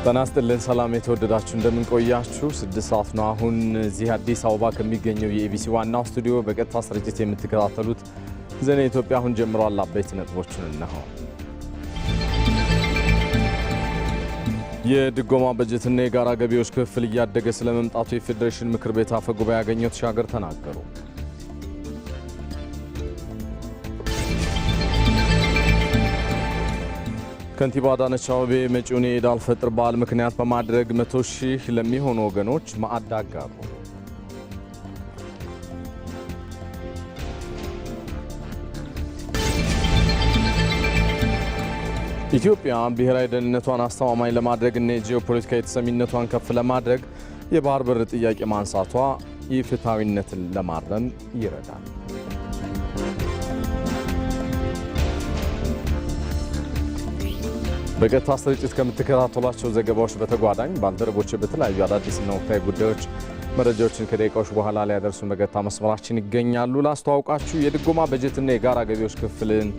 ተናስተልን ሰላም የተወደዳችሁ እንደምን ቆያችሁ 6 ሰዓት ነው አሁን እዚህ አዲስ አበባ ከሚገኘው የኢቢሲ ዋናው ስቱዲዮ በቀጥታ ስርጭት የምትከታተሉት ዜና ኢትዮጵያ አሁን ጀምሯል። አበይት ነጥቦችን እነሆ። የድጎማ በጀትና የጋራ ገቢዎች ክፍል እያደገ ስለመምጣቱ የፌዴሬሽን ምክር ቤት አፈ ጉባኤ አገኘሁ ተሻገር ተናገሩ። ከንቲባ አዳነች አቤቤ መጪውን የኢድ አል-ፈጥር በዓል ምክንያት በማድረግ 100 ሺህ ለሚሆኑ ወገኖች ማዕድ አጋሩ። ኢትዮጵያ ብሔራዊ ደህንነቷን አስተማማኝ ለማድረግ እና የጂኦፖለቲካዊ ተሰሚነቷን ከፍ ለማድረግ የባህር በር ጥያቄ ማንሳቷ ኢፍትሐዊነትን ለማረም ይረዳል። በቀጥታ ስርጭት ከምትከታተሏቸው ዘገባዎች በተጓዳኝ ባልደረቦች በተለያዩ አዳዲስና ወቅታዊ ጉዳዮች መረጃዎችን ከደቂቃዎች በኋላ ላይ ያደርሱን በቀጥታ መስመራችን ይገኛሉ። ላስተዋውቃችሁ የድጎማ በጀትና የጋራ ገቢዎች ክፍልን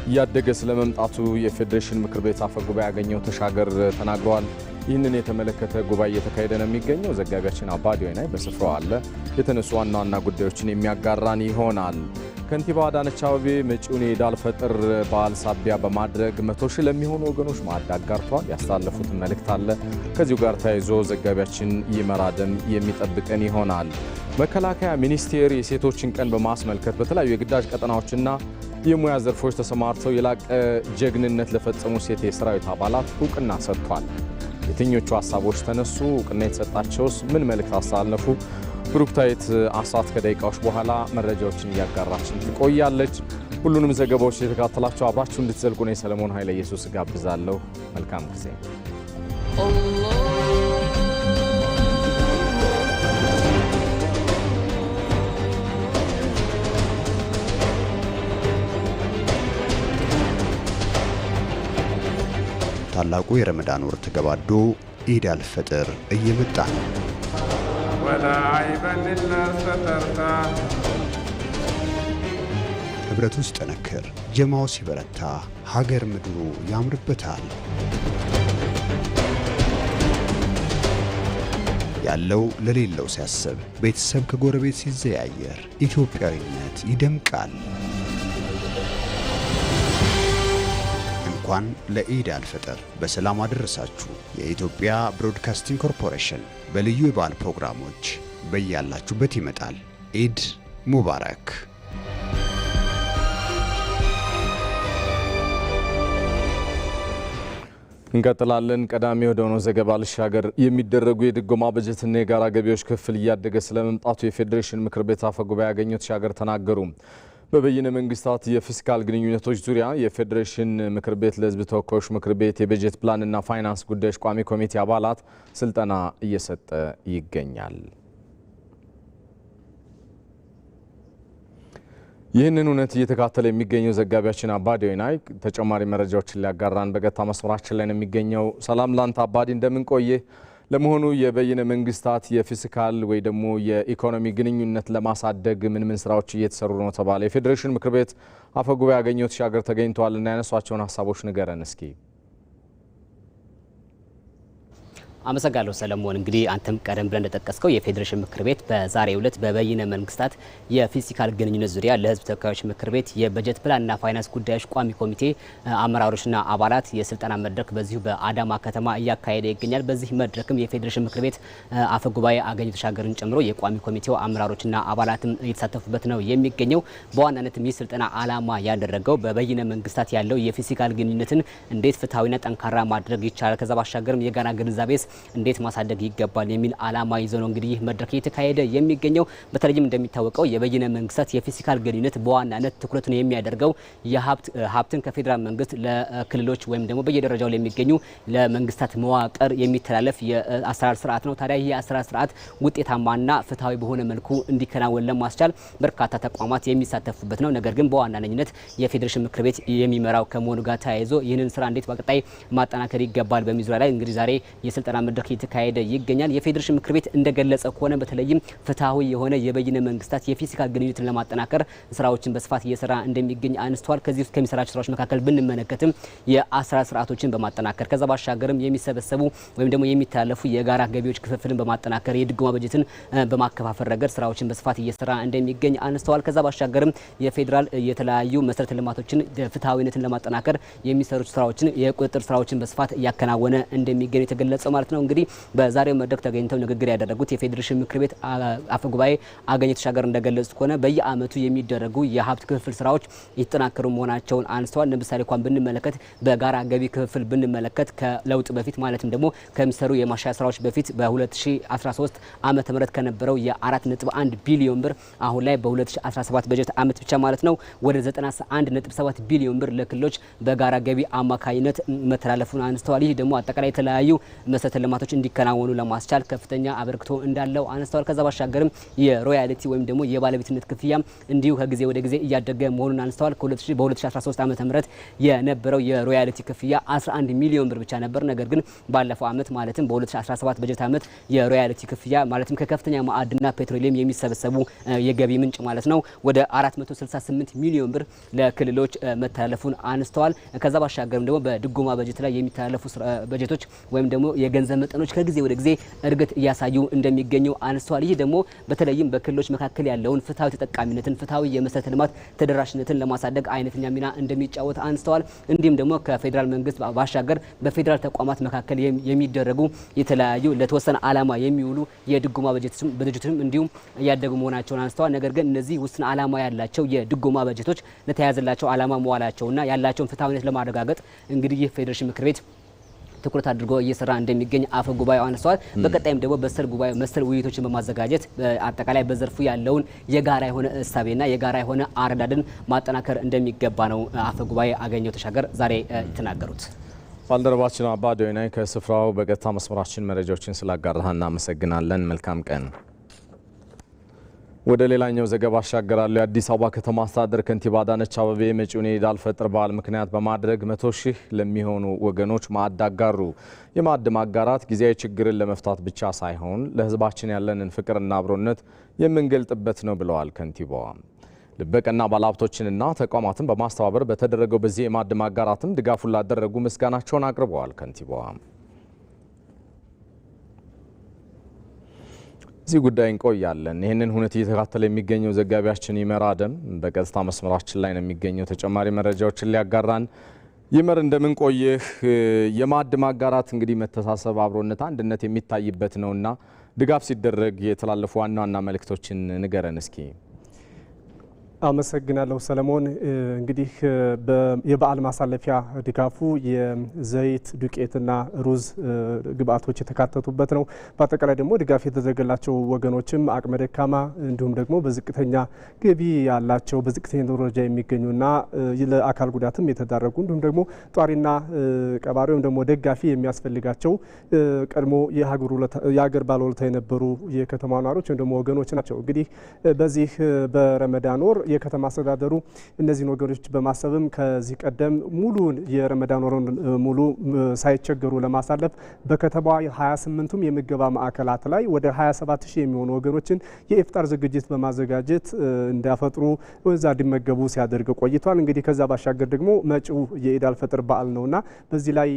እያደገ ስለመምጣቱ የፌዴሬሽን ምክር ቤት አፈ ጉባኤ አገኘሁ ተሻገር ተናግረዋል። ይህንን የተመለከተ ጉባኤ እየተካሄደ ነው የሚገኘው። ዘጋቢያችን አባዲ ወይናይ በስፍራው አለ። የተነሱ ዋና ዋና ጉዳዮችን የሚያጋራን ይሆናል። ከንቲባ አዳነች አቤቤ መጪውን የኢድ አል-ፈጥር በዓል ሳቢያ በማድረግ 100 ሺህ ለሚሆኑ ወገኖች ማዕድ አጋርተዋል። ያስተላለፉት መልእክት አለ። ከዚሁ ጋር ተያይዞ ዘጋቢያችን ይመራደም የሚጠብቀን ይሆናል። መከላከያ ሚኒስቴር የሴቶችን ቀን በማስመልከት በተለያዩ የግዳጅ ቀጠናዎችና የሙያ ዘርፎች ተሰማርተው የላቀ ጀግንነት ለፈጸሙ ሴት የሰራዊት አባላት እውቅና ሰጥቷል። የትኞቹ ሀሳቦች ተነሱ? እውቅና የተሰጣቸውስ ምን መልእክት አስተላለፉ? ብሩክታይት አሳት ከደቂቃዎች በኋላ መረጃዎችን እያጋራችን ትቆያለች። ሁሉንም ዘገባዎች የተከታተላችሁ አብራችሁ እንድትዘልቁ ነው ሰለሞን ኃይለ ኢየሱስ ጋብዛለሁ። መልካም ጊዜ። ታላቁ የረመዳን ወር ተገባዶ ኢድ አል-ፈጥር እየመጣ ነው። ህብረቱ ሲጠነክር፣ ጀማው ሲበረታ፣ ሀገር ምድሩ ያምርበታል። ያለው ለሌለው ሲያስብ፣ ቤተሰብ ከጎረቤት ሲዘያየር፣ ኢትዮጵያዊነት ይደምቃል። እንኳን ለኢድ አል-ፈጥር በሰላም አደረሳችሁ። የኢትዮጵያ ብሮድካስቲንግ ኮርፖሬሽን በልዩ የበዓል ፕሮግራሞች በያላችሁበት ይመጣል። ኢድ ሙባረክ። እንቀጥላለን። ቀዳሚ ወደሆነው ዘገባ ልሻገር። የሚደረጉ የድጎማ በጀትና የጋራ ገቢዎች ክፍል እያደገ ስለመምጣቱ የፌዴሬሽን ምክር ቤት አፈ ጉባኤ አገኘሁ ተሻገር ተናገሩ። በበይነ መንግስታት የፊስካል ግንኙነቶች ዙሪያ የፌዴሬሽን ምክር ቤት ለሕዝብ ተወካዮች ምክር ቤት የበጀት ፕላንና ፋይናንስ ጉዳዮች ቋሚ ኮሚቴ አባላት ስልጠና እየሰጠ ይገኛል። ይህንን እውነት እየተካተለ የሚገኘው ዘጋቢያችን አባዲ ወይናይ ተጨማሪ መረጃዎችን ሊያጋራን በቀጥታ መስመራችን ላይ ነው የሚገኘው። ሰላም ላንተ አባዲ፣ እንደምን ቆየ? ለመሆኑ የበይነ መንግስታት የፊስካል ወይ ደግሞ የኢኮኖሚ ግንኙነት ለማሳደግ ምን ስራዎች እየተሰሩ ነው ተባለ? የፌዴሬሽን ምክር ቤት አፈ ጉባኤ አገኘሁ ተሻገር ተገኝተዋልና ያነሷቸውን ሀሳቦች ንገረን እስኪ። አመሰግናለሁ ሰለሞን። እንግዲህ አንተም ቀደም ብለን እንደጠቀስከው የፌዴሬሽን ምክር ቤት በዛሬው ዕለት በበይነ መንግስታት የፊስካል ግንኙነት ዙሪያ ለሕዝብ ተወካዮች ምክር ቤት የበጀት ፕላንና ፋይናንስ ጉዳዮች ቋሚ ኮሚቴ አመራሮችና አባላት የስልጠና መድረክ በዚሁ በአዳማ ከተማ እያካሄደ ይገኛል። በዚህ መድረክም የፌዴሬሽን ምክር ቤት አፈ ጉባኤ አገኘሁ ተሻገርን ጨምሮ የቋሚ ኮሚቴው አመራሮችና አባላትም እየተሳተፉበት ነው የሚገኘው። በዋናነትም ይህ ስልጠና ዓላማ ያደረገው በበይነ መንግስታት ያለው የፊስካል ግንኙነትን እንዴት ፍትሐዊና ጠንካራ ማድረግ ይቻላል፣ ከዛ ባሻገርም የጋራ ግንዛቤስ እንዴት ማሳደግ ይገባል የሚል ዓላማ ይዞ ነው እንግዲህ ይህ መድረክ እየተካሄደ የሚገኘው። በተለይም እንደሚታወቀው የበይነ መንግስታት የፊስካል ግንኙነት በዋናነት ትኩረቱን የሚያደርገው ሀብትን ከፌዴራል መንግስት ለክልሎች ወይም ደግሞ በየደረጃው ለሚገኙ ለመንግስታት መዋቅር የሚተላለፍ የአሰራር ስርዓት ነው። ታዲያ ይህ የአሰራር ስርዓት ውጤታማና ፍትሐዊ በሆነ መልኩ እንዲከናወን ለማስቻል በርካታ ተቋማት የሚሳተፉበት ነው። ነገር ግን በዋናነት የፌዴሬሽን ምክር ቤት የሚመራው ከመሆኑ ጋር ተያይዞ ይህንን ስራ እንዴት በቀጣይ ማጠናከር ይገባል በሚል ዙሪያ ላይ እንግዲህ ዛሬ የስልጠና መድረክ እየተካሄደ ይገኛል። የፌዴሬሽን ምክር ቤት እንደገለጸ ከሆነ በተለይም ፍትሃዊ የሆነ የበይነ መንግስታት የፊስካል ግንኙነትን ለማጠናከር ስራዎችን በስፋት እየሰራ እንደሚገኝ አንስተዋል። ከዚህ ውስጥ ከሚሰራቸው ስራዎች መካከል ብንመለከትም የአሰራር ስርዓቶችን በማጠናከር ከዛ ባሻገርም የሚሰበሰቡ ወይም ደግሞ የሚታለፉ የጋራ ገቢዎች ክፍፍልን በማጠናከር የድጎማ በጀትን በማከፋፈል ረገድ ስራዎችን በስፋት እየሰራ እንደሚገኝ አንስተዋል። ከዛ ባሻገርም የፌዴራል የተለያዩ መሰረተ ልማቶችን ፍትሃዊነትን ለማጠናከር የሚሰሩት ስራዎችን የቁጥጥር ስራዎችን በስፋት እያከናወነ እንደሚገኝ የተገለጸው ማለት ነው። እንግዲህ በዛሬው መድረክ ተገኝተው ንግግር ያደረጉት የፌዴሬሽን ምክር ቤት አፈ ጉባኤ አገኘሁ ተሻገር እንደገለጹት ከሆነ በየአመቱ የሚደረጉ የሀብት ክፍፍል ስራዎች ይተናከሩ መሆናቸውን አንስተዋል። ለምሳሌ እንኳን ብንመለከት በጋራ ገቢ ክፍፍል ብንመለከት ከለውጥ በፊት ማለትም ደግሞ ከሚሰሩ የማሻሻያ ስራዎች በፊት በ2013 ዓመተ ምህረት ከነበረው የ4.1 ቢሊዮን ብር አሁን ላይ በ2017 በጀት አመት ብቻ ማለት ነው ወደ 91.7 ቢሊዮን ብር ለክልሎች በጋራ ገቢ አማካኝነት መተላለፉን አንስተዋል። ይህ ደግሞ አጠቃላይ የተለያዩ መሰረተ ልማቶች እንዲከናወኑ ለማስቻል ከፍተኛ አበርክቶ እንዳለው አንስተዋል። ከዛ ባሻገርም የሮያሊቲ ወይም ደግሞ የባለቤትነት ክፍያ እንዲሁ ከጊዜ ወደ ጊዜ እያደገ መሆኑን አንስተዋል። በ2013 ዓመተ ምህረት የነበረው የሮያሊቲ ክፍያ 11 ሚሊዮን ብር ብቻ ነበር። ነገር ግን ባለፈው አመት ማለትም በ2017 በጀት አመት የሮያሊቲ ክፍያ ማለትም ከከፍተኛ ማዕድንና ፔትሮሊየም የሚሰበሰቡ የገቢ ምንጭ ማለት ነው ወደ 468 ሚሊዮን ብር ለክልሎች መተላለፉን አንስተዋል። ከዛ ባሻገርም ደግሞ በድጎማ በጀት ላይ የሚተላለፉ በጀቶች ወይም ደግሞ የገንዘብ መጠኖች ከጊዜ ወደ ጊዜ እድገት እያሳዩ እንደሚገኙ አንስተዋል። ይህ ደግሞ በተለይም በክልሎች መካከል ያለውን ፍትሃዊ ተጠቃሚነትን ፍትሃዊ የመሰረተ ልማት ተደራሽነትን ለማሳደግ አይነተኛ ሚና እንደሚጫወት አንስተዋል። እንዲሁም ደግሞ ከፌዴራል መንግስት ባሻገር በፌዴራል ተቋማት መካከል የሚደረጉ የተለያዩ ለተወሰነ ዓላማ የሚውሉ የድጎማ በጀቶችም እንዲሁም እያደጉ መሆናቸውን አንስተዋል። ነገር ግን እነዚህ ውስን ዓላማ ያላቸው የድጎማ በጀቶች ለተያዘላቸው ዓላማ መዋላቸውና ያላቸውን ፍትሃዊነት ለማረጋገጥ እንግዲህ የፌዴሬሽን ምክር ቤት ትኩረት አድርጎ እየሰራ እንደሚገኝ አፈ ጉባኤው አነስተዋል። በቀጣይም ደግሞ መሰል ውይይቶችን በማዘጋጀት አጠቃላይ በዘርፉ ያለውን የጋራ የሆነ እሳቤና የጋራ የሆነ አረዳድን ማጠናከር እንደሚገባ ነው አፈ ጉባኤ አገኘሁ ተሻገር ዛሬ የተናገሩት። ባልደረባችን አባዶ ይናይ ከስፍራው በቀጥታ መስመራችን መረጃዎችን ስላጋራህ እናመሰግናለን። መልካም ቀን። ወደ ሌላኛው ዘገባ አሻገራለሁ። የአዲስ አበባ ከተማ አስተዳደር ከንቲባ አዳነች አቤቤ መጪውን የኢድ አልፈጥር በዓል ምክንያት በማድረግ 100 ሺህ ለሚሆኑ ወገኖች ማዕድ አጋሩ። የማዕድ ማጋራት ጊዜያዊ ችግርን ለመፍታት ብቻ ሳይሆን ለሕዝባችን ያለንን ፍቅርና አብሮነት የምንገልጥበት ነው ብለዋል ከንቲባዋ። ልበቀና ባለሀብቶችንና ተቋማትን በማስተባበር በተደረገው በዚህ የማዕድ ማጋራትም ድጋፉን ላደረጉ ምስጋናቸውን አቅርበዋል ከንቲባዋ። እዚህ ጉዳይ እንቆያለን። ይህንን ሁኔታ እየተከታተለ የሚገኘው ዘጋቢያችን ይመር አደም በቀጥታ መስመራችን ላይ ነው የሚገኘው። ተጨማሪ መረጃዎችን ሊያጋራን ይመር፣ እንደምን ቆየህ? የማዕድ ማጋራት እንግዲህ መተሳሰብ፣ አብሮነት፣ አንድነት የሚታይበት ነውና ድጋፍ ሲደረግ የተላለፉ ዋና ዋና መልእክቶችን ንገረን እስኪ። አመሰግናለሁ ሰለሞን። እንግዲህ የበዓል ማሳለፊያ ድጋፉ የዘይት ዱቄትና ሩዝ ግብአቶች የተካተቱበት ነው። በአጠቃላይ ደግሞ ድጋፍ የተደረገላቸው ወገኖችም አቅመ ደካማ እንዲሁም ደግሞ በዝቅተኛ ገቢ ያላቸው በዝቅተኛ ደረጃ የሚገኙና ለአካል ጉዳትም የተዳረጉ እንዲሁም ደግሞ ጧሪና ቀባሪ ወይም ደግሞ ደጋፊ የሚያስፈልጋቸው ቀድሞ የሀገር ባለውለታ የነበሩ የከተማ ነዋሪዎች ወይም ደግሞ ወገኖች ናቸው። እንግዲህ በዚህ በረመዳን ወር የከተማ አስተዳደሩ እነዚህን ወገኖች በማሰብም ከዚህ ቀደም ሙሉን የረመዳን ወርን ሙሉ ሳይቸገሩ ለማሳለፍ በከተማዋ 28ቱም የምገባ ማዕከላት ላይ ወደ 27 ሺህ የሚሆኑ ወገኖችን የኢፍጣር ዝግጅት በማዘጋጀት እንዲያፈጥሩ ወዛ እንዲመገቡ ሲያደርግ ቆይቷል። እንግዲህ ከዛ ባሻገር ደግሞ መጪው የኢድ አልፈጥር በዓል ነውና በዚህ ላይ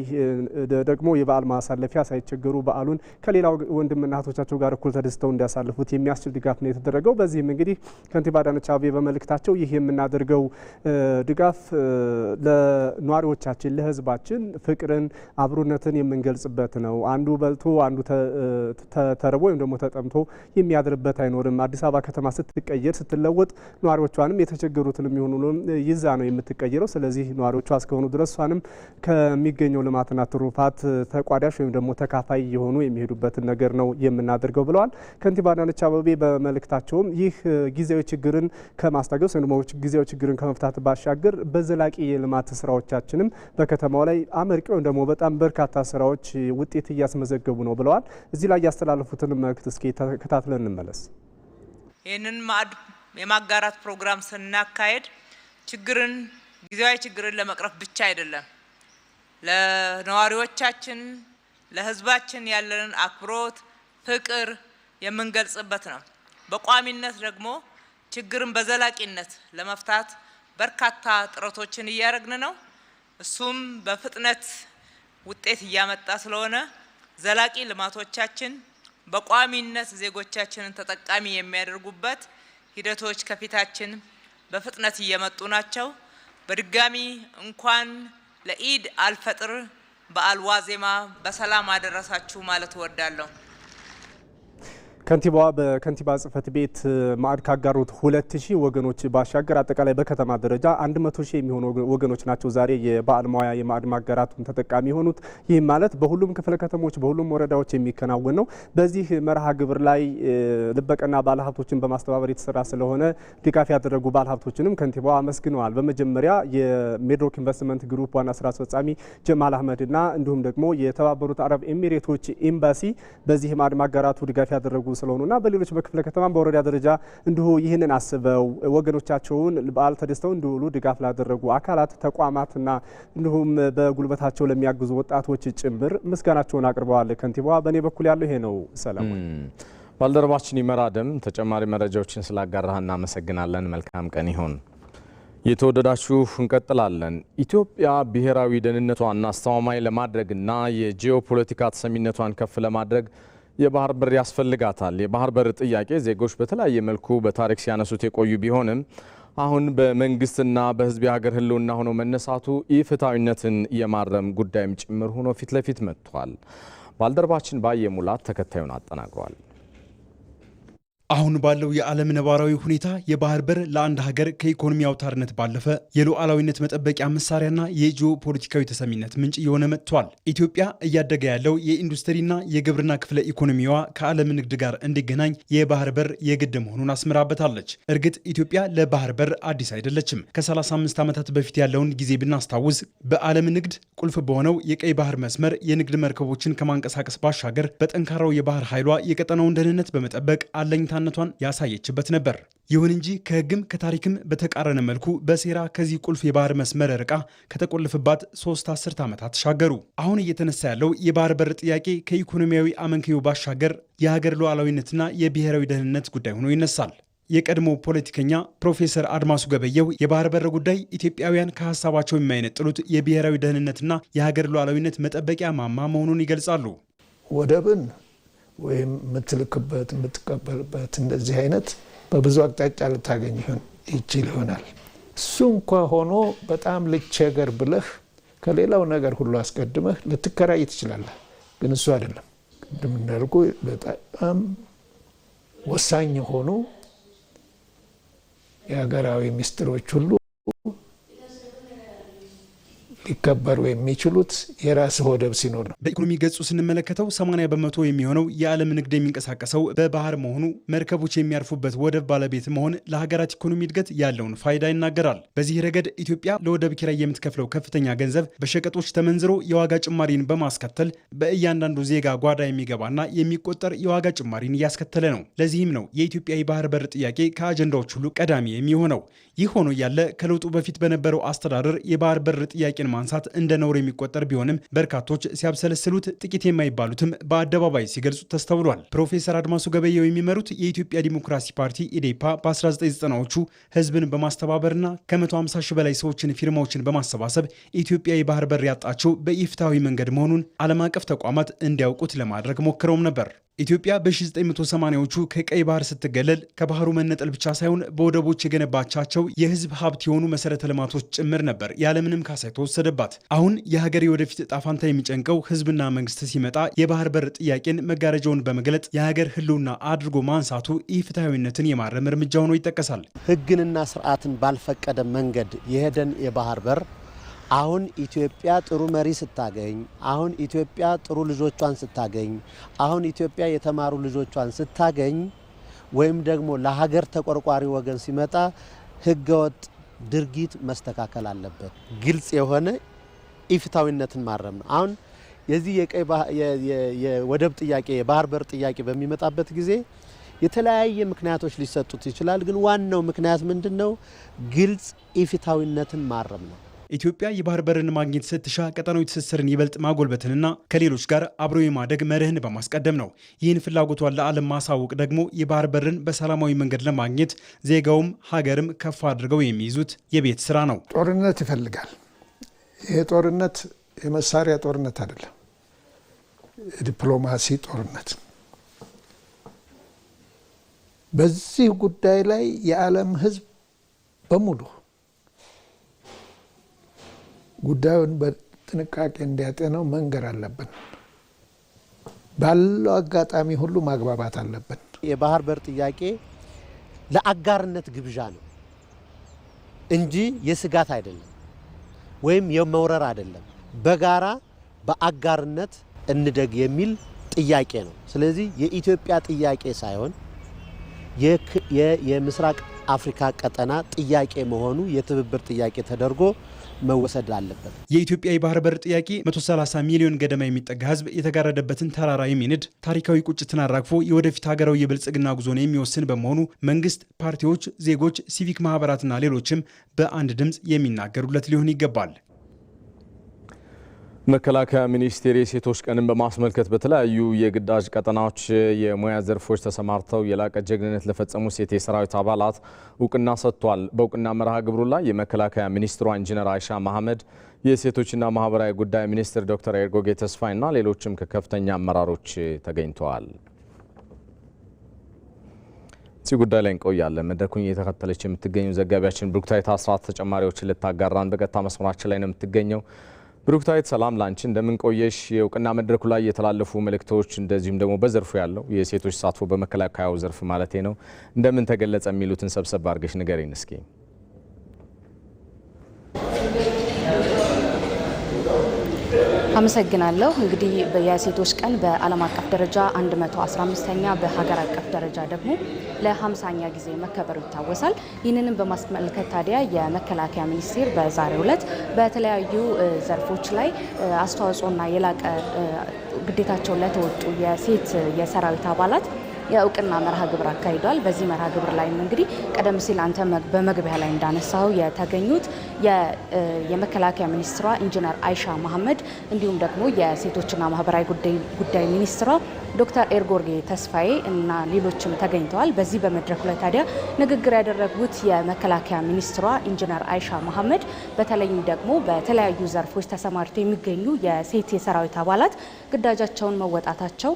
ደግሞ የበዓል ማሳለፊያ ሳይቸገሩ በዓሉን ከሌላው ወንድምና እህቶቻቸው ጋር እኩል ተደስተው እንዲያሳልፉት የሚያስችል ድጋፍ ነው የተደረገው። በዚህም እንግዲህ ከንቲባ አዳነች አቤቤ በመልእክታቸው ይህ የምናደርገው ድጋፍ ለነዋሪዎቻችን ለሕዝባችን ፍቅርን፣ አብሮነትን የምንገልጽበት ነው። አንዱ በልቶ አንዱ ተርቦ ወይም ደግሞ ተጠምቶ የሚያድርበት አይኖርም። አዲስ አበባ ከተማ ስትቀየር ስትለወጥ ነዋሪዎቿንም የተቸገሩትን የሚሆኑ ይዛ ነው የምትቀይረው። ስለዚህ ነዋሪዎቿ እስከሆኑ ድረስ እሷንም ከሚገኘው ልማትና ትሩፋት ተቋዳሽ ወይም ደግሞ ተካፋይ የሆኑ የሚሄዱበትን ነገር ነው የምናደርገው ብለዋል ከንቲባ አዳነች አቤቤ በመልእክታቸውም ይህ ጊዜያዊ ችግርን ከማስታገስ ወይም ደግሞ ጊዜያዊ ችግርን ከመፍታት ባሻገር በዘላቂ የልማት ስራዎቻችንም በከተማው ላይ አመርቂ ወይም ደግሞ በጣም በርካታ ስራዎች ውጤት እያስመዘገቡ ነው ብለዋል። እዚህ ላይ ያስተላለፉትን መልእክት እስኪ ተከታትለን እንመለስ። ይህንን ማዕድ የማጋራት ፕሮግራም ስናካሄድ ጊዜያዊ ችግርን ለመቅረፍ ብቻ አይደለም፣ ለነዋሪዎቻችን ለህዝባችን ያለንን አክብሮት፣ ፍቅር የምንገልጽበት ነው። በቋሚነት ደግሞ ችግርን በዘላቂነት ለመፍታት በርካታ ጥረቶችን እያደረግን ነው። እሱም በፍጥነት ውጤት እያመጣ ስለሆነ ዘላቂ ልማቶቻችን በቋሚነት ዜጎቻችንን ተጠቃሚ የሚያደርጉበት ሂደቶች ከፊታችን በፍጥነት እየመጡ ናቸው። በድጋሚ እንኳን ለኢድ አልፈጥር በዓል ዋዜማ በሰላም አደረሳችሁ ማለት እወዳለሁ። ከንቲባዋ በከንቲባ ጽሕፈት ቤት ማዕድ ካጋሩት 2000 ወገኖች ባሻገር አጠቃላይ በከተማ ደረጃ 100,000 የሚሆኑ ወገኖች ናቸው ዛሬ የበዓል መዋያ የማዕድ ማጋራቱን ተጠቃሚ የሆኑት። ይህም ማለት በሁሉም ክፍለ ከተሞች በሁሉም ወረዳዎች የሚከናወን ነው። በዚህ መርሃ ግብር ላይ ልበቀና ባለሀብቶችን በማስተባበር የተሰራ ስለሆነ ድጋፍ ያደረጉ ባለሀብቶችንም ከንቲባዋ አመስግነዋል። በመጀመሪያ የሜድሮክ ኢንቨስትመንት ግሩፕ ዋና ስራ አስፈጻሚ ጀማል አህመድና እንዲሁም ደግሞ የተባበሩት አረብ ኤሚሬቶች ኤምባሲ በዚህ ማዕድ ማጋራቱ ድጋፍ ያደረጉ ስለሆኑና በሌሎች በክፍለ ከተማ በወረዳ ደረጃ እንዲሁ ይህንን አስበው ወገኖቻቸውን በዓል ተደስተው እንዲውሉ ድጋፍ ላደረጉ አካላት ተቋማትና እንዲሁም በጉልበታቸው ለሚያግዙ ወጣቶች ጭምር ምስጋናቸውን አቅርበዋል። ከንቲባዋ በእኔ በኩል ያለው ይሄ ነው። ሰለሞን ባልደረባችን ይመራደም ተጨማሪ መረጃዎችን ስላጋራህ እናመሰግናለን። መልካም ቀን ይሁን። የተወደዳችሁ እንቀጥላለን። ኢትዮጵያ ብሔራዊ ደህንነቷን አስተማማኝ ለማድረግና የጂኦፖለቲካ ተሰሚነቷን ከፍ ለማድረግ የባህር በር ያስፈልጋታል። የባህር በር ጥያቄ ዜጎች በተለያየ መልኩ በታሪክ ሲያነሱት የቆዩ ቢሆንም አሁን በመንግስትና በሕዝብ የሀገር ህልውና ሆኖ መነሳቱ ኢፍትሐዊነትን የማረም ጉዳይም ጭምር ሆኖ ፊት ለፊት መጥቷል። ባልደረባችን ባየ ሙላት ተከታዩን አጠናቅሯል። አሁን ባለው የዓለም ነባራዊ ሁኔታ የባህር በር ለአንድ ሀገር ከኢኮኖሚ አውታርነት ባለፈ የሉዓላዊነት መጠበቂያ መሳሪያና የጂኦ ፖለቲካዊ ተሰሚነት ምንጭ እየሆነ መጥቷል። ኢትዮጵያ እያደገ ያለው የኢንዱስትሪና የግብርና ክፍለ ኢኮኖሚዋ ከዓለም ንግድ ጋር እንዲገናኝ የባህር በር የግድ መሆኑን አስምራበታለች። እርግጥ ኢትዮጵያ ለባህር በር አዲስ አይደለችም። ከ35 ዓመታት በፊት ያለውን ጊዜ ብናስታውስ በዓለም ንግድ ቁልፍ በሆነው የቀይ ባህር መስመር የንግድ መርከቦችን ከማንቀሳቀስ ባሻገር በጠንካራው የባህር ኃይሏ የቀጠናውን ደህንነት በመጠበቅ አለኝታ ነቷን ያሳየችበት ነበር። ይሁን እንጂ ከሕግም ከታሪክም በተቃረነ መልኩ በሴራ ከዚህ ቁልፍ የባህር መስመር ርቃ ከተቆለፈባት 3 አስርት ዓመታት ተሻገሩ። አሁን እየተነሳ ያለው የባህር በር ጥያቄ ከኢኮኖሚያዊ አመንክዮ ባሻገር የሀገር ሉዓላዊነትና የብሔራዊ ደህንነት ጉዳይ ሆኖ ይነሳል። የቀድሞ ፖለቲከኛ ፕሮፌሰር አድማሱ ገበየሁ የባህር በር ጉዳይ ኢትዮጵያውያን ከሀሳባቸው የማይነጥሉት የብሔራዊ ደህንነትና የሀገር ሉዓላዊነት መጠበቂያ ማማ መሆኑን ይገልጻሉ። ወደብን ወይም የምትልክበት የምትቀበልበት እንደዚህ አይነት በብዙ አቅጣጫ ልታገኝ ይችል ይሆናል። እሱ እንኳ ሆኖ በጣም ልቸገር ብለህ ከሌላው ነገር ሁሉ አስቀድመህ ልትከራይ ትችላለህ። ግን እሱ አይደለም። ቅድም እንዳልኩ በጣም ወሳኝ የሆኑ የሀገራዊ ምስጢሮች ሁሉ ሊከበሩ የሚችሉት የራስ ወደብ ሲኖር ነው። በኢኮኖሚ ገጹ ስንመለከተው 80 በመቶ የሚሆነው የዓለም ንግድ የሚንቀሳቀሰው በባህር መሆኑ መርከቦች የሚያርፉበት ወደብ ባለቤት መሆን ለሀገራት ኢኮኖሚ እድገት ያለውን ፋይዳ ይናገራል። በዚህ ረገድ ኢትዮጵያ ለወደብ ኪራይ የምትከፍለው ከፍተኛ ገንዘብ በሸቀጦች ተመንዝሮ የዋጋ ጭማሪን በማስከተል በእያንዳንዱ ዜጋ ጓዳ የሚገባና የሚቆጠር የዋጋ ጭማሪን እያስከተለ ነው። ለዚህም ነው የኢትዮጵያ የባህር በር ጥያቄ ከአጀንዳዎች ሁሉ ቀዳሚ የሚሆነው። ይህ ሆኖ ያለ ከለውጡ በፊት በነበረው አስተዳደር የባህር በር ጥያቄን ማንሳት እንደ ነውር የሚቆጠር ቢሆንም በርካቶች ሲያብሰለስሉት ጥቂት የማይባሉትም በአደባባይ ሲገልጹ ተስተውሏል። ፕሮፌሰር አድማሱ ገበየሁ የሚመሩት የኢትዮጵያ ዲሞክራሲ ፓርቲ ኢዴፓ በ1990ዎቹ ህዝብን በማስተባበርና ከ150 ሺህ በላይ ሰዎችን ፊርማዎችን በማሰባሰብ ኢትዮጵያ የባህር በር ያጣችው በኢፍትሐዊ መንገድ መሆኑን ዓለም አቀፍ ተቋማት እንዲያውቁት ለማድረግ ሞክረውም ነበር። ኢትዮጵያ በ1980ዎቹ ከቀይ ባህር ስትገለል ከባህሩ መነጠል ብቻ ሳይሆን በወደቦች የገነባቻቸው የህዝብ ሀብት የሆኑ መሰረተ ልማቶች ጭምር ነበር ያለምንም ካሳ የተወሰደባት። አሁን የሀገር የወደፊት ዕጣ ፈንታ የሚጨንቀው ህዝብና መንግስት ሲመጣ የባህር በር ጥያቄን መጋረጃውን በመግለጥ የሀገር ህልውና አድርጎ ማንሳቱ ኢፍትሐዊነትን የማረም እርምጃ ሆኖ ይጠቀሳል። ህግንና ስርዓትን ባልፈቀደ መንገድ የሄደን የባህር በር አሁን ኢትዮጵያ ጥሩ መሪ ስታገኝ፣ አሁን ኢትዮጵያ ጥሩ ልጆቿን ስታገኝ፣ አሁን ኢትዮጵያ የተማሩ ልጆቿን ስታገኝ ወይም ደግሞ ለሀገር ተቆርቋሪ ወገን ሲመጣ ህገወጥ ድርጊት መስተካከል አለበት። ግልጽ የሆነ ኢፍትሐዊነትን ማረም ነው። አሁን የዚህ የወደብ ጥያቄ የባህር በር ጥያቄ በሚመጣበት ጊዜ የተለያየ ምክንያቶች ሊሰጡት ይችላል። ግን ዋናው ምክንያት ምንድነው? ግልጽ ኢፍትሐዊነትን ማረም ነው። ኢትዮጵያ የባህር በርን ማግኘት ስትሻ ቀጠናዊ ትስስርን ይበልጥ ማጎልበትንና ከሌሎች ጋር አብሮ የማደግ መርህን በማስቀደም ነው። ይህን ፍላጎቷን ለዓለም ማሳወቅ ደግሞ የባህር በርን በሰላማዊ መንገድ ለማግኘት ዜጋውም ሀገርም ከፍ አድርገው የሚይዙት የቤት ስራ ነው። ጦርነት ይፈልጋል። ይሄ ጦርነት የመሳሪያ ጦርነት አይደለም፣ የዲፕሎማሲ ጦርነት። በዚህ ጉዳይ ላይ የዓለም ሕዝብ በሙሉ ጉዳዩን በጥንቃቄ እንዲያጤነው መንገር አለብን። ባለው አጋጣሚ ሁሉ ማግባባት አለብን። የባህር በር ጥያቄ ለአጋርነት ግብዣ ነው እንጂ የስጋት አይደለም ወይም የመውረር አይደለም። በጋራ በአጋርነት እንደግ የሚል ጥያቄ ነው። ስለዚህ የኢትዮጵያ ጥያቄ ሳይሆን የምስራቅ አፍሪካ ቀጠና ጥያቄ መሆኑ የትብብር ጥያቄ ተደርጎ መወሰድ አለበት። የኢትዮጵያ የባህር በር ጥያቄ 130 ሚሊዮን ገደማ የሚጠጋ ህዝብ የተጋረደበትን ተራራ የሚንድ ታሪካዊ ቁጭትን አራግፎ የወደፊት ሀገራዊ የብልጽግና ጉዞን የሚወስን በመሆኑ መንግስት፣ ፓርቲዎች፣ ዜጎች፣ ሲቪክ ማህበራትና ሌሎችም በአንድ ድምፅ የሚናገሩለት ሊሆን ይገባል። መከላከያ ሚኒስቴር የሴቶች ቀንን በማስመልከት በተለያዩ የግዳጅ ቀጠናዎች የሙያ ዘርፎች ተሰማርተው የላቀ ጀግንነት ለፈጸሙ ሴት የሰራዊት አባላት እውቅና ሰጥቷል። በእውቅና መርሃ ግብሩ ላይ የመከላከያ ሚኒስትሯ ኢንጂነር አይሻ መሐመድ፣ የሴቶችና ማህበራዊ ጉዳይ ሚኒስትር ዶክተር ኤርጎጌ ተስፋይና ሌሎችም ከከፍተኛ አመራሮች ተገኝተዋል። እዚህ ጉዳይ ላይ እንቆያለን። መድረኩን እየተከተለች የምትገኘው ዘጋቢያችን ብሩክታይት አስራት ተጨማሪዎችን ልታጋራን በቀጥታ መስመራችን ላይ ነው የምትገኘው። ብሩክታይት ሰላም ላንቺ፣ እንደምን ቆየሽ? የእውቅና መድረኩ ላይ የተላለፉ መልእክቶች እንደዚሁም ደግሞ በዘርፉ ያለው የሴቶች ተሳትፎ በመከላከያው ዘርፍ ማለቴ ነው እንደምን ተገለጸ የሚሉትን ሰብሰብ አድርገሽ ንገሪን እስኪ። አመሰግናለሁ። እንግዲህ የሴቶች ቀን በዓለም አቀፍ ደረጃ 115ኛ በሀገር አቀፍ ደረጃ ደግሞ ለ50ኛ ጊዜ መከበሩ ይታወሳል። ይህንንም በማስመልከት ታዲያ የመከላከያ ሚኒስቴር በዛሬው ዕለት በተለያዩ ዘርፎች ላይ አስተዋጽኦና የላቀ ግዴታቸውን ለተወጡ የሴት የሰራዊት አባላት የእውቅና መርሃ ግብር አካሂዷል። በዚህ መርሃ ግብር ላይ እንግዲህ ቀደም ሲል አንተ በመግቢያ ላይ እንዳነሳው የተገኙት የመከላከያ ሚኒስትሯ ኢንጂነር አይሻ መሐመድ እንዲሁም ደግሞ የሴቶችና ማህበራዊ ጉዳይ ሚኒስትሯ ዶክተር ኤርጎጌ ተስፋዬ እና ሌሎችም ተገኝተዋል። በዚህ በመድረኩ ላይ ታዲያ ንግግር ያደረጉት የመከላከያ ሚኒስትሯ ኢንጂነር አይሻ መሐመድ በተለይም ደግሞ በተለያዩ ዘርፎች ተሰማርተው የሚገኙ የሴት የሰራዊት አባላት ግዳጃቸውን መወጣታቸው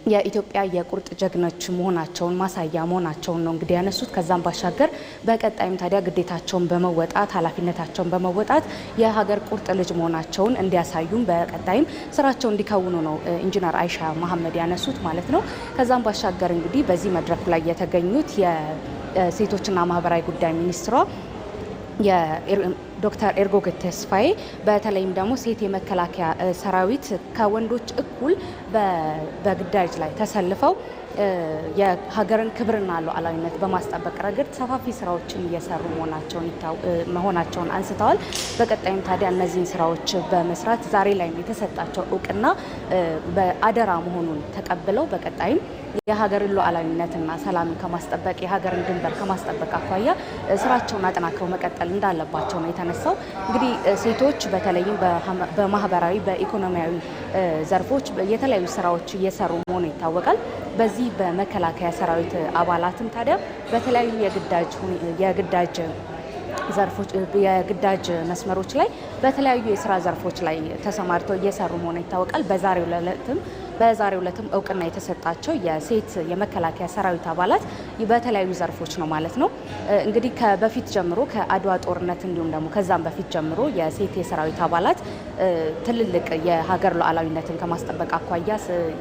የኢትዮጵያ የቁርጥ ጀግኖች መሆናቸውን ማሳያ መሆናቸውን ነው እንግዲህ ያነሱት። ከዛም ባሻገር በቀጣይም ታዲያ ግዴታቸውን በመወጣት ኃላፊነታቸውን በመወጣት የሀገር ቁርጥ ልጅ መሆናቸውን እንዲያሳዩም በቀጣይም ስራቸውን እንዲከውኑ ነው ኢንጂነር አይሻ መሐመድ ያነሱት ማለት ነው። ከዛም ባሻገር እንግዲህ በዚህ መድረኩ ላይ የተገኙት የሴቶችና ማህበራዊ ጉዳይ ሚኒስትሯ ዶክተር ኤርጎጌ ተስፋዬ በተለይም ደግሞ ሴት የመከላከያ ሰራዊት ከወንዶች እኩል በግዳጅ ላይ ተሰልፈው የሀገርን ክብርና ሉዓላዊነት በማስጠበቅ ረገድ ሰፋፊ ስራዎችን እየሰሩ መሆናቸውን አንስተዋል። በቀጣይም ታዲያ እነዚህን ስራዎች በመስራት ዛሬ ላይ የተሰጣቸው እውቅና በአደራ መሆኑን ተቀብለው በቀጣይም የሀገርን ሉዓላዊነትና ሰላምን ከማስጠበቅ የሀገርን ድንበር ከማስጠበቅ አኳያ ስራቸውን አጠናክረው መቀጠል እንዳለባቸው ነው የተነሳው። እንግዲህ ሴቶች በተለይም በማህበራዊ በኢኮኖሚያዊ ዘርፎች የተለያዩ ስራዎች እየሰሩ መሆኑ ይታወቃል። በዚህ በመከላከያ ሰራዊት አባላትም ታዲያ በተለያዩ የግዳጅ ዘርፎች የግዳጅ መስመሮች ላይ በተለያዩ የስራ ዘርፎች ላይ ተሰማርተው እየሰሩ መሆኑ ይታወቃል። በዛሬው ዕለትም እውቅና የተሰጣቸው የሴት የመከላከያ ሰራዊት አባላት በተለያዩ ዘርፎች ነው ማለት ነው። እንግዲህ ከበፊት ጀምሮ ከአድዋ ጦርነት እንዲሁም ደግሞ ከዛም በፊት ጀምሮ የሴት የሰራዊት አባላት ትልልቅ የሀገር ሉዓላዊነትን ከማስጠበቅ አኳያ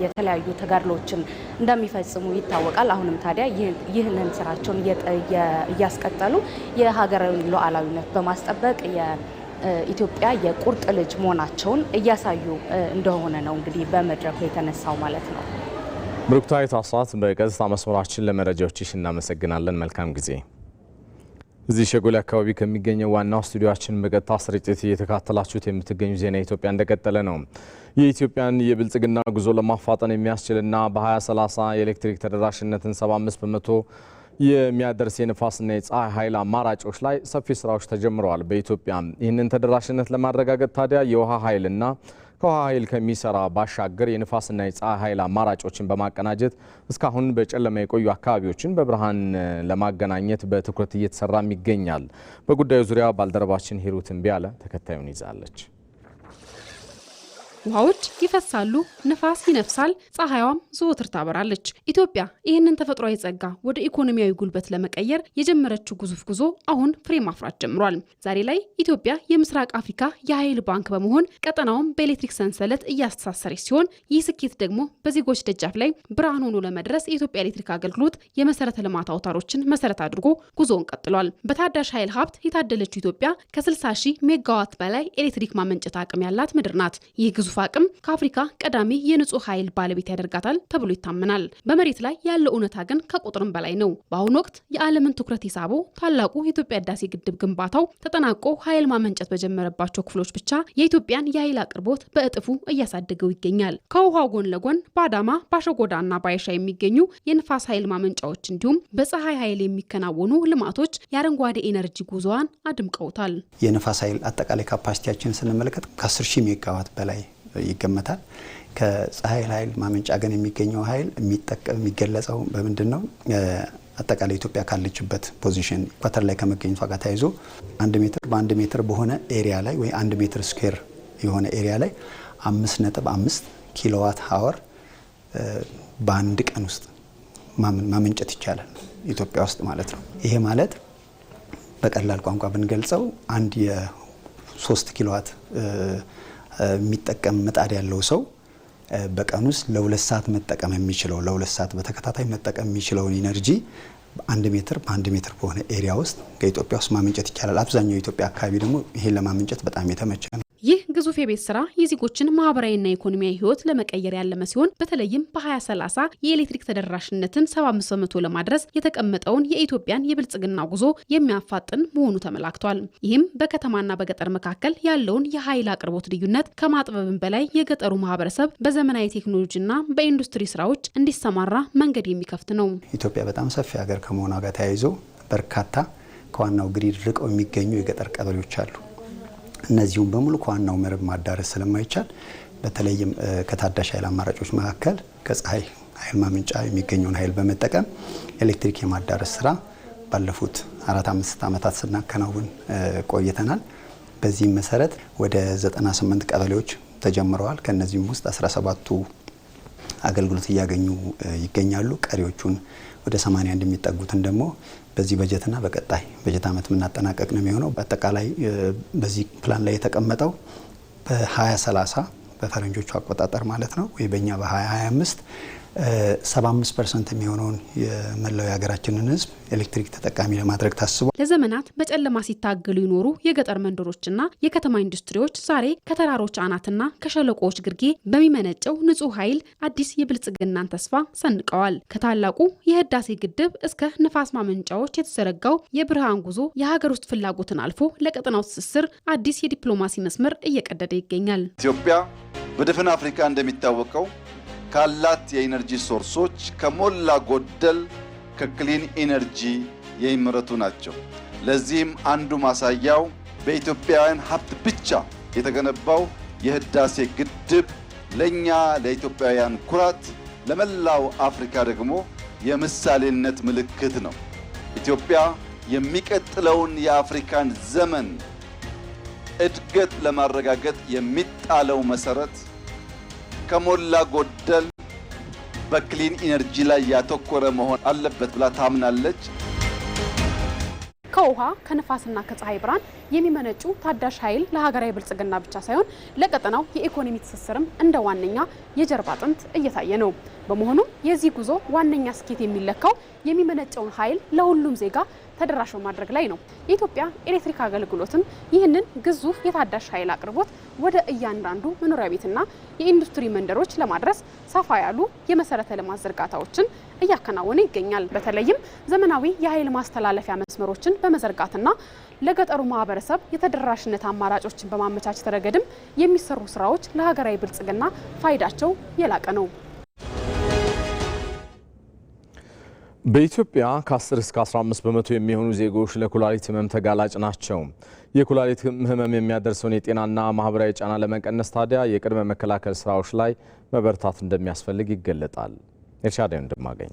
የተለያዩ ተጋድሎችን እንደሚፈጽሙ ይታወቃል። አሁንም ታዲያ ይህንን ስራቸውን እያስቀጠሉ የሀገራዊ ሉዓላዊነት በማስጠበቅ ኢትዮጵያ የቁርጥ ልጅ መሆናቸውን እያሳዩ እንደሆነ ነው እንግዲህ በመድረኩ የተነሳው ማለት ነው። ብሩክታይት አስራት በቀጥታ መስመራችን ለመረጃዎችሽ እናመሰግናለን። መልካም ጊዜ። እዚህ ሸጎሌ አካባቢ ከሚገኘው ዋናው ስቱዲዮአችን በቀጥታ ስርጭት እየተከታተላችሁት የምትገኙ ዜና ኢትዮጵያ እንደቀጠለ ነው። የኢትዮጵያን የብልጽግና ጉዞ ለማፋጠን የሚያስችልና በ2030 የኤሌክትሪክ ተደራሽነትን 75% የሚያደርስ የንፋስና የፀሐይ ኃይል አማራጮች ላይ ሰፊ ስራዎች ተጀምረዋል በኢትዮጵያ። ይህንን ተደራሽነት ለማረጋገጥ ታዲያ የውሃ ኃይልና ከውሃ ኃይል ከሚሰራ ባሻገር የንፋስና የፀሐይ ኃይል አማራጮችን በማቀናጀት እስካሁን በጨለማ የቆዩ አካባቢዎችን በብርሃን ለማገናኘት በትኩረት እየተሰራም ይገኛል። በጉዳዩ ዙሪያ ባልደረባችን ሂሩት እምቢያለ ተከታዩን ይዛለች። ውሃዎች ይፈሳሉ፣ ንፋስ ይነፍሳል፣ ፀሐይዋም ዘወትር ታበራለች። ኢትዮጵያ ይህንን ተፈጥሯዊ ጸጋ ወደ ኢኮኖሚያዊ ጉልበት ለመቀየር የጀመረችው ግዙፍ ጉዞ አሁን ፍሬ ማፍራት ጀምሯል። ዛሬ ላይ ኢትዮጵያ የምስራቅ አፍሪካ የኃይል ባንክ በመሆን ቀጠናውን በኤሌክትሪክ ሰንሰለት እያስተሳሰረች ሲሆን ይህ ስኬት ደግሞ በዜጎች ደጃፍ ላይ ብርሃን ሆኖ ለመድረስ የኢትዮጵያ ኤሌክትሪክ አገልግሎት የመሰረተ ልማት አውታሮችን መሰረት አድርጎ ጉዞውን ቀጥሏል። በታዳሽ ኃይል ሀብት የታደለችው ኢትዮጵያ ከ60 ሺህ ሜጋዋት በላይ ኤሌክትሪክ ማመንጨት አቅም ያላት ምድር ናት። ይህ ግዙፍ አቅም ከአፍሪካ ቀዳሚ የንጹህ ኃይል ባለቤት ያደርጋታል ተብሎ ይታመናል። በመሬት ላይ ያለው እውነታ ግን ከቁጥርም በላይ ነው። በአሁኑ ወቅት የዓለምን ትኩረት የሳበው ታላቁ የኢትዮጵያ ህዳሴ ግድብ ግንባታው ተጠናቆ ኃይል ማመንጨት በጀመረባቸው ክፍሎች ብቻ የኢትዮጵያን የኃይል አቅርቦት በእጥፉ እያሳደገው ይገኛል። ከውሃው ጎን ለጎን በአዳማ ባሸጎዳና ባይሻ የሚገኙ የንፋስ ኃይል ማመንጫዎች እንዲሁም በፀሐይ ኃይል የሚከናወኑ ልማቶች የአረንጓዴ ኤነርጂ ጉዞዋን አድምቀውታል። የንፋስ ኃይል አጠቃላይ ካፓሲቲያችን ስንመለከት ከ10 ሺህ ሜጋዋት በላይ ይገመታል። ከፀሐይ ኃይል ማመንጫ ግን የሚገኘው ኃይል የሚገለጸው በምንድን ነው? አጠቃላይ ኢትዮጵያ ካለችበት ፖዚሽን ኢኳተር ላይ ከመገኘቷ ጋር ተያይዞ 1 ሜትር በ1 ሜትር በሆነ ኤሪያ ላይ ወይ 1 ሜትር ስኩዌር የሆነ ኤሪያ ላይ 5.5 ኪሎዋት አወር በአንድ ቀን ውስጥ ማመንጨት ይቻላል ኢትዮጵያ ውስጥ ማለት ነው። ይሄ ማለት በቀላል ቋንቋ ብንገልጸው አንድ የ3 ኪሎዋት የሚጠቀም ምጣድ ያለው ሰው በቀን ውስጥ ለ2 ሰዓት መጠቀም የሚችለው ለ2 ሰዓት በተከታታይ መጠቀም የሚችለውን ኢነርጂ በ1 ሜትር በሆነ ኤሪያ ውስጥ ከኢትዮጵያ ውስጥ ማመንጨት ይቻላል። አብዛኛው የኢትዮጵያ አካባቢ ደግሞ ይሄን ለማመንጨት በጣም የተመቸ ነው። ይህ ግዙፍ የቤት ስራ የዜጎችን ማህበራዊና ኢኮኖሚያዊ ህይወት ለመቀየር ያለመ ሲሆን በተለይም በ2030 የኤሌክትሪክ ተደራሽነትን 75% ለማድረስ የተቀመጠውን የኢትዮጵያን የብልጽግና ጉዞ የሚያፋጥን መሆኑ ተመላክቷል። ይህም በከተማና በገጠር መካከል ያለውን የኃይል አቅርቦት ልዩነት ከማጥበብም በላይ የገጠሩ ማህበረሰብ በዘመናዊ ቴክኖሎጂና በኢንዱስትሪ ስራዎች እንዲሰማራ መንገድ የሚከፍት ነው። ኢትዮጵያ በጣም ሰፊ ሀገር ከመሆኗ ጋር ተያይዞ በርካታ ከዋናው ግሪድ ርቀው የሚገኙ የገጠር ቀበሌዎች አሉ። እነዚሁም በሙሉ ከዋናው መረብ ማዳረስ ስለማይቻል በተለይም ከታዳሽ ኃይል አማራጮች መካከል ከፀሐይ ኃይል ማመንጫ የሚገኘውን ኃይል በመጠቀም ኤሌክትሪክ የማዳረስ ስራ ባለፉት 4-5 ዓመታት ስናከናውን ቆይተናል። በዚህም መሰረት ወደ 98 ቀበሌዎች ተጀምረዋል። ከነዚህም ውስጥ 17ቱ አገልግሎት እያገኙ ይገኛሉ። ቀሪዎቹን ወደ 81 የሚጠጉትን ደግሞ በዚህ በጀትና በቀጣይ በጀት ዓመት የምናጠናቀቅ ነው የሚሆነው። በአጠቃላይ በዚህ ፕላን ላይ የተቀመጠው በ2030 በፈረንጆቹ አቆጣጠር ማለት ነው ወይ በእኛ በ2025 75% የሚሆነውን የመላው የሀገራችንን ሕዝብ ኤሌክትሪክ ተጠቃሚ ለማድረግ ታስቧል። ለዘመናት በጨለማ ሲታገሉ ይኖሩ የገጠር መንደሮችና የከተማ ኢንዱስትሪዎች ዛሬ ከተራሮች አናትና ከሸለቆዎች ግርጌ በሚመነጨው ንጹህ ኃይል አዲስ የብልጽግናን ተስፋ ሰንቀዋል። ከታላቁ የህዳሴ ግድብ እስከ ንፋስ ማመንጫዎች የተዘረጋው የብርሃን ጉዞ የሀገር ውስጥ ፍላጎትን አልፎ ለቀጠናው ትስስር አዲስ የዲፕሎማሲ መስመር እየቀደደ ይገኛል። ኢትዮጵያ በድፍን አፍሪካ እንደሚታወቀው ካላት የኢነርጂ ሶርሶች ከሞላ ጎደል ከክሊን ኢነርጂ የሚመረቱ ናቸው። ለዚህም አንዱ ማሳያው በኢትዮጵያውያን ሀብት ብቻ የተገነባው የህዳሴ ግድብ ለኛ ለኢትዮጵያውያን ኩራት፣ ለመላው አፍሪካ ደግሞ የምሳሌነት ምልክት ነው። ኢትዮጵያ የሚቀጥለውን የአፍሪካን ዘመን እድገት ለማረጋገጥ የሚጣለው መሰረት ከሞላ ጎደል በክሊን ኢነርጂ ላይ ያተኮረ መሆን አለበት ብላ ታምናለች። ከውሃ ከነፋስና ከፀሐይ ብርሃን የሚመነጩ ታዳሽ ኃይል ለሀገራዊ ብልጽግና ብቻ ሳይሆን ለቀጠናው የኢኮኖሚ ትስስርም እንደ ዋነኛ የጀርባ አጥንት እየታየ ነው። በመሆኑም የዚህ ጉዞ ዋነኛ ስኬት የሚለካው የሚመነጨውን ኃይል ለሁሉም ዜጋ ተደራሽ በማድረግ ላይ ነው። የኢትዮጵያ ኤሌክትሪክ አገልግሎትም ይህንን ግዙፍ የታዳሽ ኃይል አቅርቦት ወደ እያንዳንዱ መኖሪያ ቤትና የኢንዱስትሪ መንደሮች ለማድረስ ሰፋ ያሉ የመሰረተ ልማት ዝርጋታዎችን እያከናወነ ይገኛል። በተለይም ዘመናዊ የኃይል ማስተላለፊያ መስመሮችን በመዘርጋትና ለገጠሩ ማህበረሰብ የተደራሽነት አማራጮችን በማመቻቸት ረገድም የሚሰሩ ስራዎች ለሀገራዊ ብልጽግና ፋይዳቸው የላቀ ነው። በኢትዮጵያ ከ10 እስከ 15 በመቶ የሚሆኑ ዜጎች ለኩላሊት ህመም ተጋላጭ ናቸው። የኩላሊት ህመም የሚያደርሰውን የጤናና ማህበራዊ ጫና ለመቀነስ ታዲያ የቅድመ መከላከል ስራዎች ላይ መበርታት እንደሚያስፈልግ ይገለጣል። ኤርሻዳይ እንደማገኝ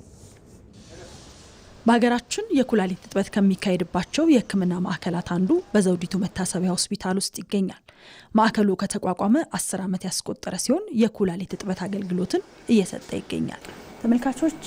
በሀገራችን የኩላሊት እጥበት ከሚካሄድባቸው የህክምና ማዕከላት አንዱ በዘውዲቱ መታሰቢያ ሆስፒታል ውስጥ ይገኛል። ማዕከሉ ከተቋቋመ 10 ዓመት ያስቆጠረ ሲሆን የኩላሊት እጥበት አገልግሎትን እየሰጠ ይገኛል። ተመልካቾች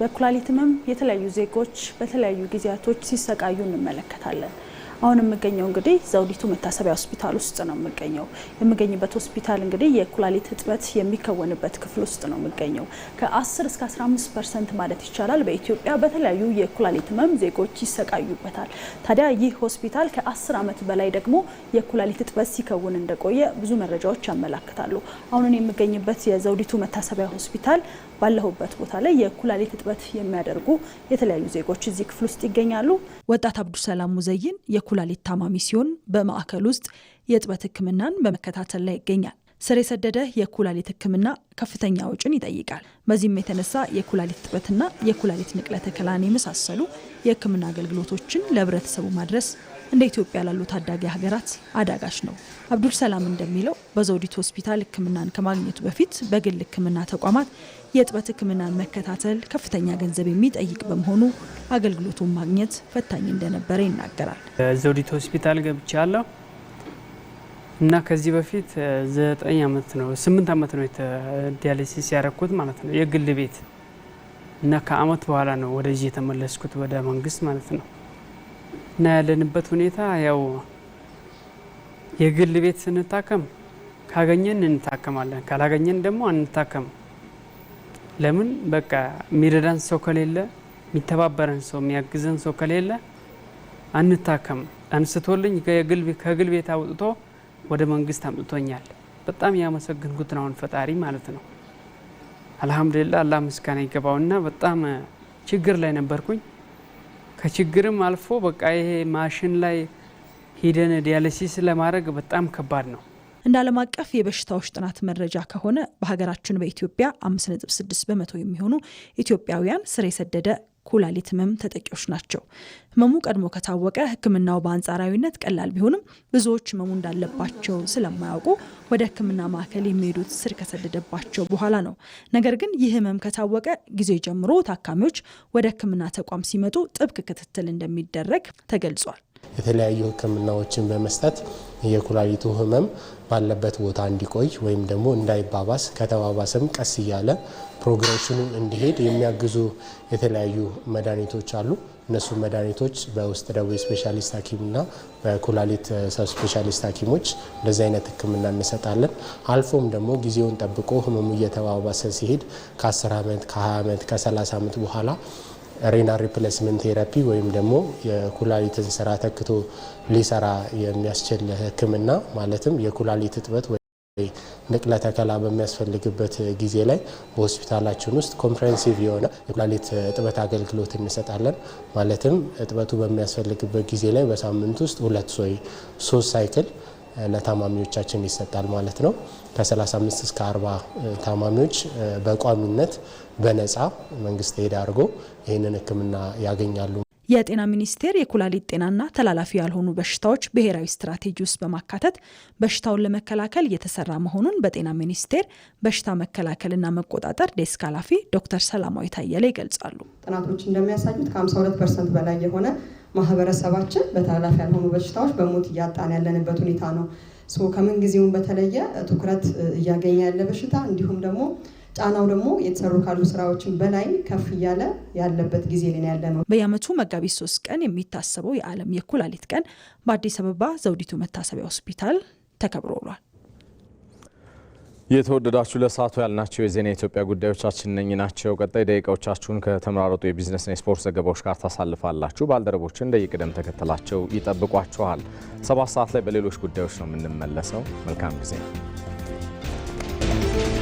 በኩላሊት ህመም የተለያዩ ዜጎች በተለያዩ ጊዜያቶች ሲሰቃዩ እንመለከታለን። አሁን የምገኘው እንግዲህ ዘውዲቱ መታሰቢያ ሆስፒታል ውስጥ ነው የምገኘው። የምገኝበት ሆስፒታል እንግዲህ የኩላሊት እጥበት የሚከወንበት ክፍል ውስጥ ነው የምገኘው። ከ10 እስከ 15% ማለት ይቻላል በኢትዮጵያ በተለያዩ የኩላሊት ህመም ዜጎች ይሰቃዩበታል። ታዲያ ይህ ሆስፒታል ከ10 ዓመት በላይ ደግሞ የኩላሊት እጥበት ሲከውን እንደቆየ ብዙ መረጃዎች ያመላክታሉ። አሁን የምገኝበት የዘውዲቱ መታሰቢያ ሆስፒታል ባለሁበት ቦታ ላይ የኩላሊት እጥበት የሚያደርጉ የተለያዩ ዜጎች እዚህ ክፍል ውስጥ ይገኛሉ። ወጣት አብዱሰላም ሙዘይን የኩላሊት ታማሚ ሲሆን በማዕከል ውስጥ የእጥበት ህክምናን በመከታተል ላይ ይገኛል። ስር የሰደደ የኩላሊት ህክምና ከፍተኛ ወጪን ይጠይቃል። በዚህም የተነሳ የኩላሊት እጥበትና የኩላሊት ንቅለ ተከላን የመሳሰሉ የህክምና አገልግሎቶችን ለህብረተሰቡ ማድረስ እንደ ኢትዮጵያ ላሉ ታዳጊ ሀገራት አዳጋች ነው። አብዱል ሰላም እንደሚለው በዘውዲቱ ሆስፒታል ህክምናን ከማግኘቱ በፊት በግል ህክምና ተቋማት የእጥበት ህክምናን መከታተል ከፍተኛ ገንዘብ የሚጠይቅ በመሆኑ አገልግሎቱን ማግኘት ፈታኝ እንደነበረ ይናገራል። ዘውዲቱ ሆስፒታል ገብቻለሁ እና ከዚህ በፊት 8 ዓመት ነው ዲያሊሲስ ያረኩት ማለት ነው የግል ቤት እና ከአመት በኋላ ነው ወደዚህ የተመለስኩት ወደ መንግስት ማለት ነው። እና ያለንበት ሁኔታ ያው የግል ቤት ስንታከም ካገኘን እንታከማለን፣ ካላገኘን ደግሞ አንታከም። ለምን በቃ የሚረዳን ሰው ከሌለ፣ የሚተባበረን ሰው የሚያግዘን ሰው ከሌለ አንታከም። አንስቶልኝ ከግል ቤት አውጥቶ ወደ መንግስት አምጥቶኛል። በጣም ያመሰግንኩት ነው ፈጣሪ ማለት ነው። አልহামዱሊላህ አላህ ምስጋና ይገባውና በጣም ችግር ላይ ነበርኩኝ። ከችግርም አልፎ በቃ ይሄ ማሽን ላይ ሂደን ዲያሊሲስ ለማድረግ በጣም ከባድ ነው። እንደ ዓለም አቀፍ የበሽታዎች ጥናት መረጃ ከሆነ በሀገራችን በኢትዮጵያ 5.6 በመቶ የሚሆኑ ኢትዮጵያውያን ስር የሰደደ ኩላሊት ህመም ተጠቂዎች ናቸው። ህመሙ ቀድሞ ከታወቀ ህክምናው በአንጻራዊነት ቀላል ቢሆንም ብዙዎች ህመሙ እንዳለባቸው ስለማያውቁ ወደ ህክምና ማዕከል የሚሄዱት ስር ከሰደደባቸው በኋላ ነው። ነገር ግን ይህ ህመም ከታወቀ ጊዜ ጀምሮ ታካሚዎች ወደ ህክምና ተቋም ሲመጡ ጥብቅ ክትትል እንደሚደረግ ተገልጿል። የተለያዩ ህክምናዎችን በመስጠት የኩላሊቱ ህመም ባለበት ቦታ እንዲቆይ ወይም ደግሞ እንዳይባባስ ከተባባሰም ቀስ እያለ ፕሮግሬሽኑ እንዲሄድ የሚያግዙ የተለያዩ መድኃኒቶች አሉ። እነሱ መድኃኒቶች በውስጥ ደዌ ስፔሻሊስት ሐኪምና በኩላሊት ሰብ ስፔሻሊስት ሐኪሞች እንደዚህ አይነት ህክምና እንሰጣለን። አልፎም ደግሞ ጊዜውን ጠብቆ ህመሙ እየተባባሰ ሲሄድ ከ10 ዓመት ከ20 ዓመት ከ30 ዓመት በኋላ ሬናል ሪፕሌስመንት ቴራፒ ወይም ደግሞ የኩላሊትን ስራ ተክቶ ሊሰራ የሚያስችል ህክምና ማለትም የኩላሊት እጥበት ወይ ንቅለ ተከላ በሚያስፈልግበት ጊዜ ላይ በሆስፒታላችን ውስጥ ኮምፕሬሄንሲቭ የሆነ የኩላሊት እጥበት አገልግሎት እንሰጣለን። ማለትም እጥበቱ በሚያስፈልግበት ጊዜ ላይ በሳምንት ውስጥ 2-3 ሳይክል ለታማሚዎቻችን ይሰጣል ማለት ነው። ከ35 እስከ 40 ታማሚዎች በቋሚነት በነፃ መንግስት ሄድ አድርጎ ይህንን ህክምና ያገኛሉ። የጤና ሚኒስቴር የኩላሊት ጤናና ተላላፊ ያልሆኑ በሽታዎች ብሔራዊ ስትራቴጂ ውስጥ በማካተት በሽታውን ለመከላከል እየተሰራ መሆኑን በጤና ሚኒስቴር በሽታ መከላከልና መቆጣጠር ዴስክ ኃላፊ ዶክተር ሰላማዊ ታየለ ይገልጻሉ። ጥናቶች እንደሚያሳዩት ከ52% በላይ የሆነ ማህበረሰባችን በተላላፊ ያልሆኑ በሽታዎች በሞት እያጣን ያለንበት ሁኔታ ነው። ከምን ጊዜውም በተለየ ትኩረት እያገኘ ያለ በሽታ እንዲሁም ደግሞ ጫናው ደግሞ የተሰሩ ካሉ ስራዎችን በላይ ከፍ እያለ ያለበት ጊዜ ላይ ያለ ነው። በየዓመቱ መጋቢት 3 ቀን የሚታሰበው የዓለም የኩላሊት ቀን በአዲስ አበባ ዘውዲቱ መታሰቢያ ሆስፒታል ተከብሮ ውሏል። የተወደዳችሁ ለሰዓቱ ያልናቸው የዜና ኢትዮጵያ ጉዳዮቻችን እነኚህ ናቸው። ቀጣይ ደቂቃዎቻችሁን ከተመራረጡ የቢዝነስና የስፖርት ዘገባዎች ጋር ታሳልፋላችሁ። ባልደረቦችን እንደየቅደም ተከተላቸው ይጠብቋችኋል። 7 ሰዓት ላይ በሌሎች ጉዳዮች ነው የምንመለሰው። መልካም ጊዜ ነው።